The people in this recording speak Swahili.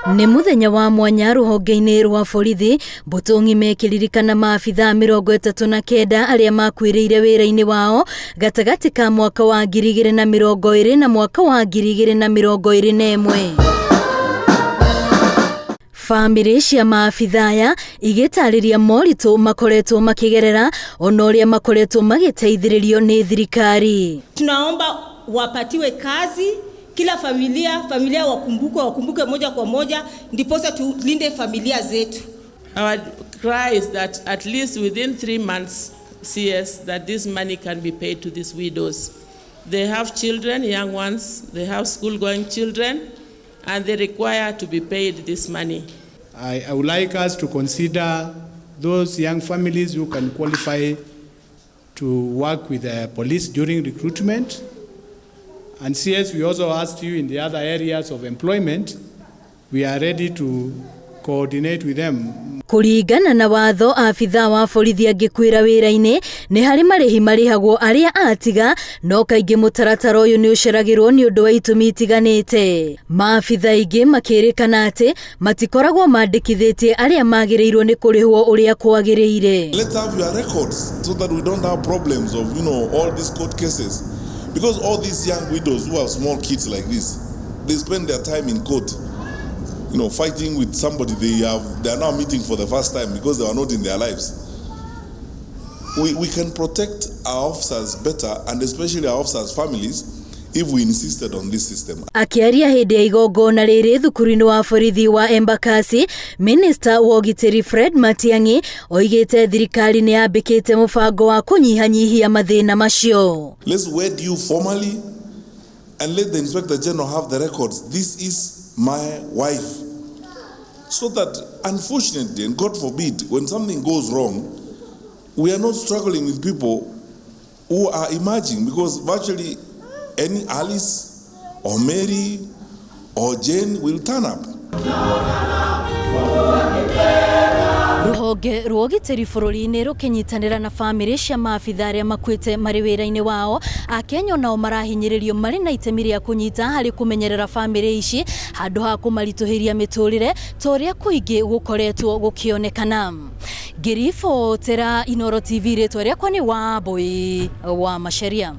Nĩ mũthenya wa mwanya rũhonge-inĩ rwa borithi, mbũtũ ng'ime ĩkĩririkana maabithaa 39 arĩa makuĩrĩire wĩra-inĩ wao gatagatĩ ka mwaka wa 2020 na mwaka wa 2021. Famĩrĩ cia maabithaa aya igĩtarĩria moritũ makoretwo makĩgerera ona ũrĩa makoretwo magĩteithĩrĩrio nĩ thirikari. Tunaomba wapatiwe kazi, kila familia wakumbuke moja kwa moja, ndiposa tulinde familia zetu. Our cry is that at least within 3 months CS that this money can be paid to these widows. They have children, young ones, they have school-going children, and they require to be paid this money. I would like us to consider those young families who can qualify to work with the police during recruitment. And CS, we also asked you in the other areas of employment, we are ready to coordinate with them. Kũringana na watho, afithaa wa borithi angĩkwĩra wĩra-inĩ nĩ harĩ marĩhi marĩhagwo arĩa atiga, no kaingĩ mũtaratara ũyũ nĩ ũceragĩrwo nĩ ũndũ wa itũmi itiganĩte. Maabithaa aingĩ makĩrĩkana atĩ matikoragwo mandĩkithĩtie arĩa magĩrĩirwo nĩ kũrĩhwo ũrĩa kwagĩrĩire. Let's have your records so that we don't have problems of all these court cases, because all these young widows who have small kids like this, they spend their time in court. Fighting with somebody they are now meeting for the first time because they are not in their lives. We can protect our officers better, and especially our officers' families, if we insisted on this system. Akiaria hĩndĩ ya igongona rĩrĩ thukuru-inĩ wa borithi wa Embakasi, Minister wa ũgitĩri Fred Matiang'i oigĩte thirikari nĩ yambĩkĩte mũbango wa kũnyihanyihia mathĩna macio. Let's wed you formally and let the Inspector General have the records. This is my wife, so that unfortunately, and God forbid, when something goes wrong, we are not struggling with people who are emerging, because virtually any Alice or Mary or Jane will turn up. Rũhonge rwa ũgitĩri bũrũri-inĩ rũkĩnyitanĩra na famĩrĩ cia maabithaa arĩa makuĩte marĩ wĩra-inĩ wao, Akenya nao marahinyĩrĩrio marĩ na itemi rĩa kũnyita harĩ kũmenyerera famĩrĩ ici handũ ha kũmaritũhĩria mĩtũrĩre ta ũrĩa kũingĩ gũkoretwo gũkĩonekana. Ngĩribotera Inooro TV, rĩtwa rĩakwa nĩ Wambui wa Macharia.